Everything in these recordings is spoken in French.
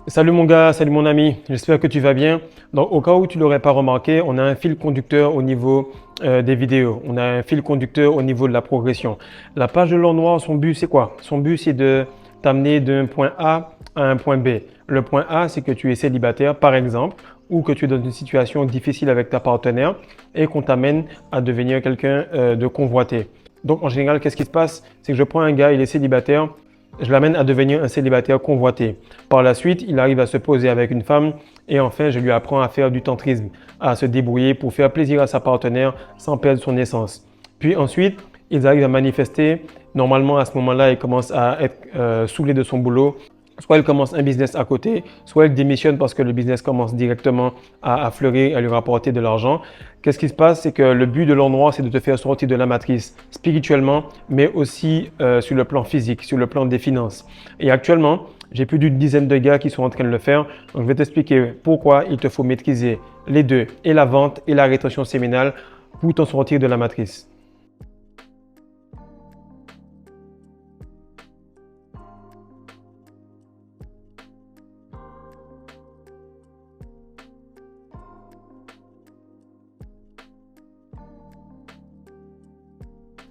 Salut mon gars, salut mon ami, j'espère que tu vas bien. Donc, au cas où tu l'aurais pas remarqué, on a un fil conducteur au niveau des vidéos. On a un fil conducteur au niveau de la progression. La page de l'or noir, son but c'est quoi? Son but c'est de t'amener d'un point A à un point B. Le point A, c'est que tu es célibataire par exemple, ou que tu es dans une situation difficile avec ta partenaire et qu'on t'amène à devenir quelqu'un de convoité. Donc en général, qu'est-ce qui se passe? C'est que je prends un gars, il est célibataire. Je l'amène à devenir un célibataire convoité. Par la suite, il arrive à se poser avec une femme et enfin, je lui apprends à faire du tantrisme, à se débrouiller pour faire plaisir à sa partenaire sans perdre son essence. Puis ensuite, ils arrivent à manifester. Normalement, à ce moment-là, il commence à être saoulé de son boulot. Soit il commence un business à côté, soit il démissionne parce que le business commence directement à fleurir, à lui rapporter de l'argent. Qu'est-ce qui se passe? C'est que le but de l'or noir, c'est de te faire sortir de la matrice spirituellement, mais aussi sur le plan physique, sur le plan des finances. Et actuellement, j'ai plus d'une dizaine de gars qui sont en train de le faire. Donc, je vais t'expliquer pourquoi il te faut maîtriser les deux, et la vente et la rétention séminale, pour t'en sortir de la matrice.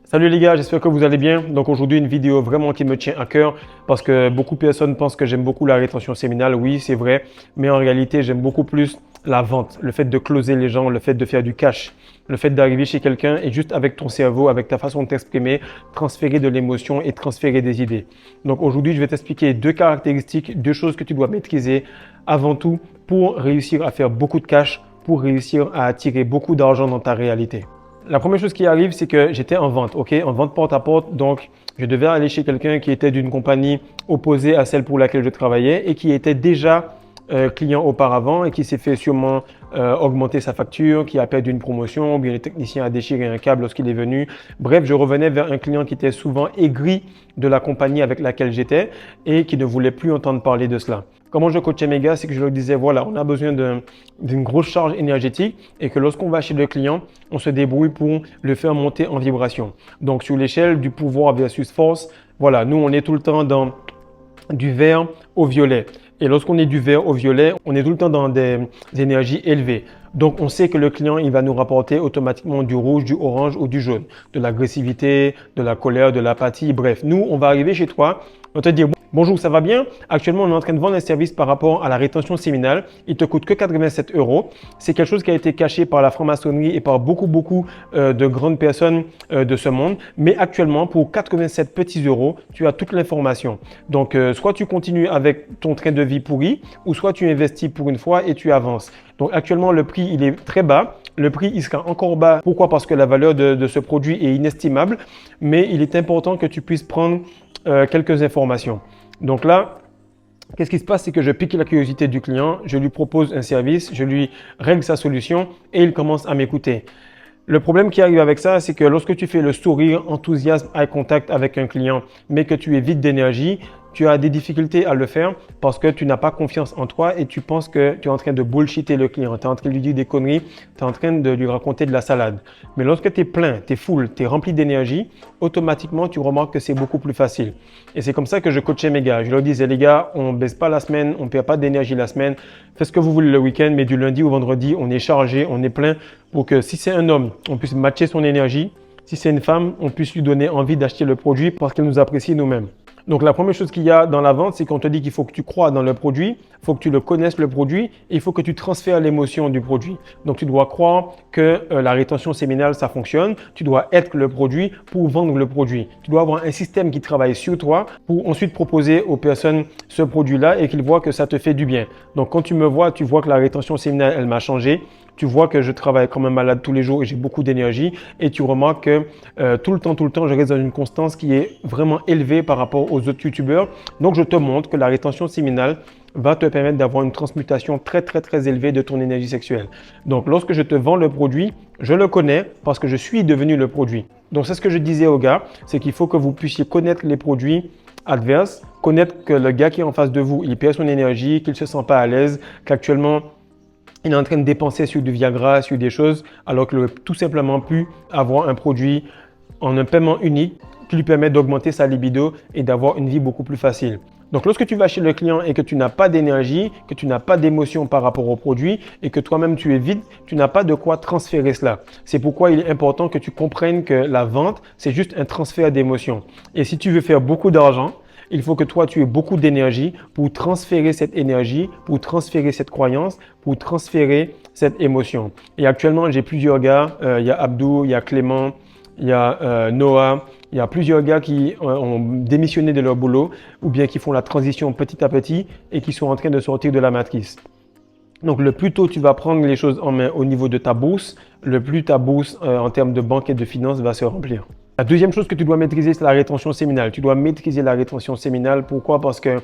Salut les gars, j'espère que vous allez bien. Donc aujourd'hui une vidéo vraiment qui me tient à cœur parce que beaucoup de personnes pensent que j'aime beaucoup la rétention séminale. Oui, c'est vrai, mais en réalité j'aime beaucoup plus la vente, le fait de closer les gens, le fait de faire du cash, le fait d'arriver chez quelqu'un et juste avec ton cerveau, avec ta façon de t'exprimer, transférer de l'émotion et transférer des idées. Donc aujourd'hui je vais t'expliquer deux caractéristiques, deux choses que tu dois maîtriser avant tout pour réussir à faire beaucoup de cash, pour réussir à attirer beaucoup d'argent dans ta réalité. La première chose qui arrive, c'est que j'étais en vente, ok, en vente porte à porte. Donc, je devais aller chez quelqu'un qui était d'une compagnie opposée à celle pour laquelle je travaillais et qui était déjà client auparavant et qui s'est fait sûrement augmenter sa facture, qui a perdu une promotion, ou bien le technicien a déchiré un câble lorsqu'il est venu. Bref, je revenais vers un client qui était souvent aigri de la compagnie avec laquelle j'étais et qui ne voulait plus entendre parler de cela. Comment je coachais mes gars, c'est que je leur disais, voilà, on a besoin d'une grosse charge énergétique et que lorsqu'on va chez le client, on se débrouille pour le faire monter en vibration. Donc, sur l'échelle du pouvoir versus force, voilà, nous, on est tout le temps dans du vert au violet. Et lorsqu'on est du vert au violet, on est tout le temps dans des énergies élevées. Donc, on sait que le client, il va nous rapporter automatiquement du rouge, du orange ou du jaune, de l'agressivité, de la colère, de l'apathie. Bref, nous, on va arriver chez toi, on va te dire, bonjour, ça va bien? Actuellement, on est en train de vendre un service par rapport à la rétention séminale. Il te coûte que 87 €. C'est quelque chose qui a été caché par la franc-maçonnerie et par beaucoup de grandes personnes de ce monde. Mais actuellement, pour 87 petits euros, tu as toute l'information. Donc, soit tu continues avec ton train de vie pourri, ou soit tu investis pour une fois et tu avances. Donc, actuellement, le prix, il est très bas. Le prix, il sera encore bas. Pourquoi? Parce que la valeur de ce produit est inestimable. Mais il est important que tu puisses prendre quelques informations. Donc là, qu'est-ce qui se passe? C'est que je pique la curiosité du client, je lui propose un service, je lui règle sa solution et il commence à m'écouter. Le problème qui arrive avec ça, c'est que lorsque tu fais le sourire, enthousiasme, eye contact avec un client, mais que tu es vide d'énergie, tu as des difficultés à le faire parce que tu n'as pas confiance en toi et tu penses que tu es en train de bullshitter le client, tu es en train de lui dire des conneries, tu es en train de lui raconter de la salade. Mais lorsque tu es plein, tu es full, tu es rempli d'énergie, automatiquement, tu remarques que c'est beaucoup plus facile. Et c'est comme ça que je coachais mes gars. Je leur disais, les gars, on ne baisse pas la semaine, on ne perd pas d'énergie la semaine. Faites ce que vous voulez le week-end, mais du lundi au vendredi, on est chargé, on est plein pour que si c'est un homme, on puisse matcher son énergie. Si c'est une femme, on puisse lui donner envie d'acheter le produit parce qu'elle nous apprécie nous-mêmes. Donc, la première chose qu'il y a dans la vente, c'est qu'on te dit qu'il faut que tu crois dans le produit, il faut que tu le connaisses le produit et il faut que tu transfères l'émotion du produit. Donc, tu dois croire que la rétention séminale, ça fonctionne. Tu dois être le produit pour vendre le produit. Tu dois avoir un système qui travaille sur toi pour ensuite proposer aux personnes ce produit-là et qu'ils voient que ça te fait du bien. Donc, quand tu me vois, tu vois que la rétention séminale, elle m'a changé. Tu vois que je travaille comme un malade tous les jours et j'ai beaucoup d'énergie et tu remarques que tout le temps, je reste dans une constance qui est vraiment élevée par rapport aux autres youtubeurs. Donc, je te montre que la rétention séminale va te permettre d'avoir une transmutation très élevée de ton énergie sexuelle. Donc, lorsque je te vends le produit, je le connais parce que je suis devenu le produit. Donc, c'est ce que je disais aux gars, c'est qu'il faut que vous puissiez connaître les produits adverses, connaître que le gars qui est en face de vous, il perd son énergie, qu'il ne se sent pas à l'aise, qu'actuellement, il est en train de dépenser sur du Viagra, sur des choses, alors qu'il aurait tout simplement pu avoir un produit en un paiement unique qui lui permet d'augmenter sa libido et d'avoir une vie beaucoup plus facile. Donc, lorsque tu vas chez le client et que tu n'as pas d'énergie, que tu n'as pas d'émotion par rapport au produit et que toi-même tu es vide, tu n'as pas de quoi transférer cela. C'est pourquoi il est important que tu comprennes que la vente, c'est juste un transfert d'émotion. Et si tu veux faire beaucoup d'argent, il faut que toi, tu aies beaucoup d'énergie pour transférer cette énergie, pour transférer cette croyance, pour transférer cette émotion. Et actuellement, j'ai plusieurs gars. Il y a Abdou, il y a Clément, il y a Noah. Il y a plusieurs gars qui ont démissionné de leur boulot ou bien qui font la transition petit à petit et qui sont en train de sortir de la matrice. Donc, le plus tôt tu vas prendre les choses en main au niveau de ta bourse, le plus ta bourse en termes de banque et de finances va se remplir. La deuxième chose que tu dois maîtriser, c'est la rétention séminale. Tu dois maîtriser la rétention séminale. Pourquoi? Parce que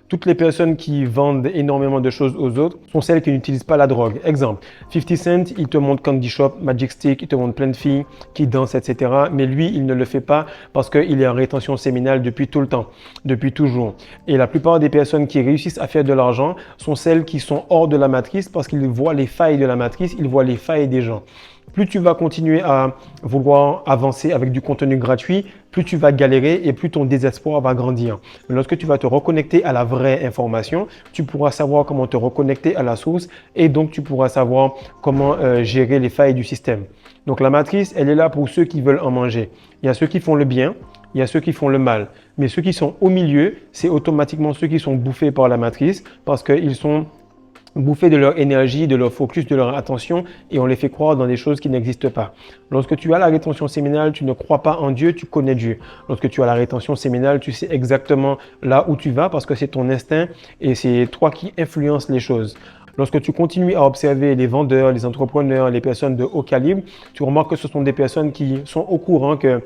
toutes les personnes qui vendent énormément de choses aux autres sont celles qui n'utilisent pas la drogue. Exemple, 50 Cent, il te montre Candy Shop, Magic Stick, il te montre plein de filles qui dansent, etc. Mais lui, il ne le fait pas parce qu'il est en rétention séminale depuis tout le temps, depuis toujours. Et la plupart des personnes qui réussissent à faire de l'argent sont celles qui sont hors de la matrice parce qu'ils voient les failles de la matrice, ils voient les failles des gens. Plus tu vas continuer à vouloir avancer avec du contenu gratuit, plus tu vas galérer et plus ton désespoir va grandir. Mais lorsque tu vas te reconnecter à la vraie information, tu pourras savoir comment te reconnecter à la source et donc tu pourras savoir comment gérer les failles du système. Donc la matrice, elle est là pour ceux qui veulent en manger. Il y a ceux qui font le bien, il y a ceux qui font le mal. Mais ceux qui sont au milieu, c'est automatiquement ceux qui sont bouffés par la matrice parce qu'ils sont bouffés de leur énergie, de leur focus, de leur attention et on les fait croire dans des choses qui n'existent pas. Lorsque tu as la rétention séminale, tu ne crois pas en Dieu, tu connais Dieu. Lorsque tu as la rétention séminale, tu sais exactement là où tu vas parce que c'est ton instinct et c'est toi qui influences les choses. Lorsque tu continues à observer les vendeurs, les entrepreneurs, les personnes de haut calibre, tu remarques que ce sont des personnes qui sont au courant qu'un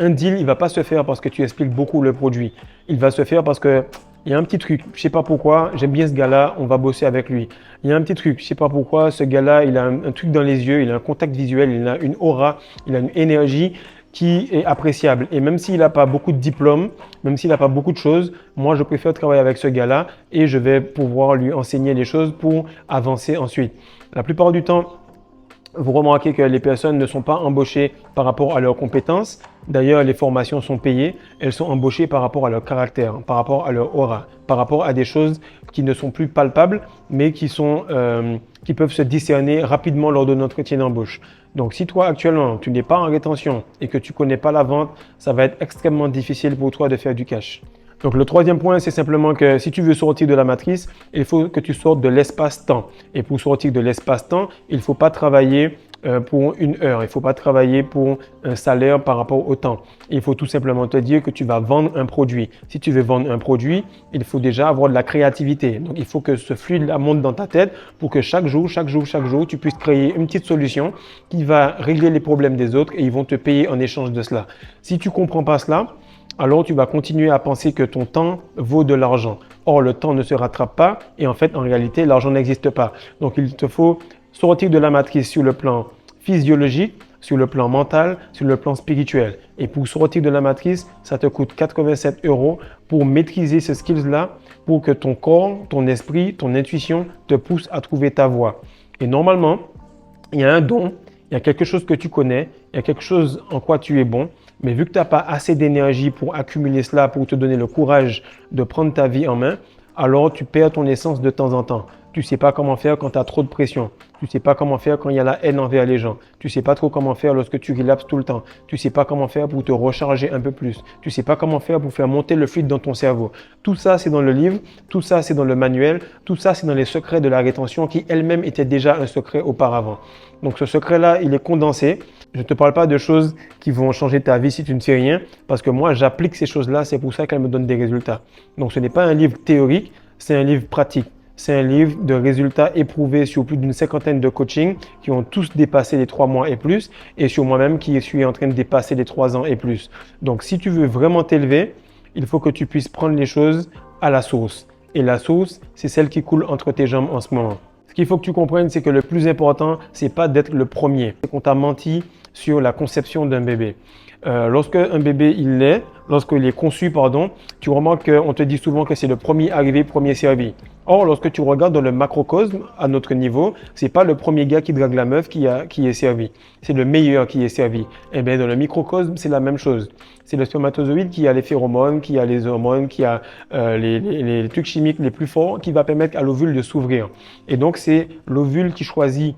deal, il ne va pas se faire parce que tu expliques beaucoup le produit. Il va se faire parce que il y a un petit truc, je sais pas pourquoi, j'aime bien ce gars-là, on va bosser avec lui. Il y a un petit truc, je sais pas pourquoi, ce gars-là, il a un truc dans les yeux, il a un contact visuel, il a une aura, il a une énergie qui est appréciable. Et même s'il n'a pas beaucoup de diplômes, même s'il n'a pas beaucoup de choses, moi, je préfère travailler avec ce gars-là et je vais pouvoir lui enseigner les choses pour avancer ensuite. La plupart du temps, vous remarquez que les personnes ne sont pas embauchées par rapport à leurs compétences. D'ailleurs, les formations sont payées. Elles sont embauchées par rapport à leur caractère, par rapport à leur aura, par rapport à des choses qui ne sont plus palpables, mais qui peuvent se discerner rapidement lors de l'entretien d'embauche. Donc, si toi, actuellement, tu n'es pas en rétention et que tu ne connais pas la vente, ça va être extrêmement difficile pour toi de faire du cash. Donc, le troisième point, c'est simplement que si tu veux sortir de la matrice, il faut que tu sortes de l'espace-temps. Et pour sortir de l'espace-temps, il ne faut pas travailler pour une heure. Il ne faut pas travailler pour un salaire par rapport au temps. Il faut tout simplement te dire que tu vas vendre un produit. Si tu veux vendre un produit, il faut déjà avoir de la créativité. Donc, il faut que ce flux-là monte dans ta tête pour que chaque jour, tu puisses créer une petite solution qui va régler les problèmes des autres et ils vont te payer en échange de cela. Si tu ne comprends pas cela, alors tu vas continuer à penser que ton temps vaut de l'argent. Or, le temps ne se rattrape pas et en fait, en réalité, l'argent n'existe pas. Donc, il te faut sortir de la matrice sur le plan physiologique, sur le plan mental, sur le plan spirituel. Et pour sortir de la matrice, ça te coûte 87 € pour maîtriser ce skills-là, pour que ton corps, ton esprit, ton intuition te pousse à trouver ta voie. Et normalement, il y a un don, il y a quelque chose que tu connais, il y a quelque chose en quoi tu es bon. Mais vu que tu n'as pas assez d'énergie pour accumuler cela, pour te donner le courage de prendre ta vie en main, alors tu perds ton essence de temps en temps. Tu ne sais pas comment faire quand tu as trop de pression. Tu ne sais pas comment faire quand il y a la haine envers les gens. Tu ne sais pas trop comment faire lorsque tu relapses tout le temps. Tu ne sais pas comment faire pour te recharger un peu plus. Tu ne sais pas comment faire pour faire monter le fluide dans ton cerveau. Tout ça, c'est dans le livre. Tout ça, c'est dans le manuel. Tout ça, c'est dans les secrets de la rétention qui elle-même étaient déjà un secret auparavant. Donc ce secret-là, il est condensé. Je ne te parle pas de choses qui vont changer ta vie si tu ne fais rien, parce que moi, j'applique ces choses-là, c'est pour ça qu'elles me donnent des résultats. Donc, ce n'est pas un livre théorique, c'est un livre pratique. C'est un livre de résultats éprouvés sur plus d'une cinquantaine de coachings qui ont tous dépassé les 3 mois et plus, et sur moi-même qui suis en train de dépasser les 3 ans et plus. Donc, si tu veux vraiment t'élever, il faut que tu puisses prendre les choses à la source. Et la source, c'est celle qui coule entre tes jambes en ce moment. Ce qu'il faut que tu comprennes, c'est que le plus important, c'est pas d'être le premier. C'est qu'on t'a menti sur la conception d'un bébé. Lorsque un bébé il naît, lorsqu'il est conçu, pardon, tu remarques qu'on te dit souvent que c'est le premier arrivé, premier servi. Or, lorsque tu regardes dans le macrocosme, à notre niveau, c'est pas le premier gars qui drague la meuf qui est servi. C'est le meilleur qui est servi. Et bien, dans le microcosme, c'est la même chose. C'est le spermatozoïde qui a les phéromones, qui a les hormones, qui a les trucs chimiques les plus forts qui va permettre à l'ovule de s'ouvrir. Et donc, c'est l'ovule qui choisit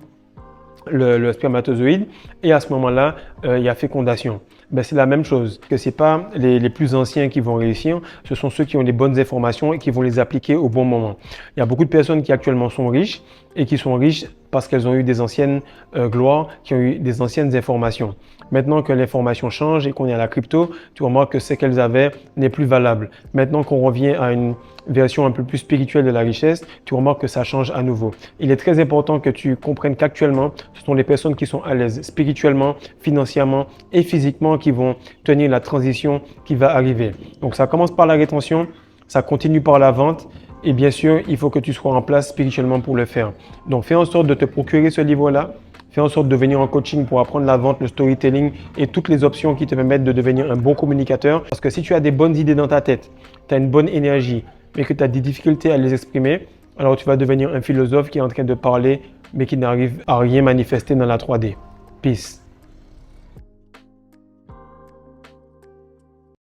le spermatozoïde et à ce moment-là, il y a fécondation. Ben, c'est la même chose, que ce n'est pas les plus anciens qui vont réussir, ce sont ceux qui ont les bonnes informations et qui vont les appliquer au bon moment. Il y a beaucoup de personnes qui actuellement sont riches et qui sont riches parce qu'elles ont eu des anciennes gloires, qui ont eu des anciennes informations. Maintenant que l'information change et qu'on est à la crypto, tu remarques que ce qu'elles avaient n'est plus valable. Maintenant qu'on revient à une version un peu plus spirituelle de la richesse, tu remarques que ça change à nouveau. Il est très important que tu comprennes qu'actuellement, ce sont les personnes qui sont à l'aise spirituellement, financièrement et physiquement qui vont tenir la transition qui va arriver. Donc ça commence par la rétention, ça continue par la vente et bien sûr, il faut que tu sois en place spirituellement pour le faire. Donc fais en sorte de te procurer ce livre-là. Fais en sorte de venir en coaching pour apprendre la vente, le storytelling et toutes les options qui te permettent de devenir un bon communicateur. Parce que si tu as des bonnes idées dans ta tête, tu as une bonne énergie, mais que tu as des difficultés à les exprimer, alors tu vas devenir un philosophe qui est en train de parler, mais qui n'arrive à rien manifester dans la 3D. Peace.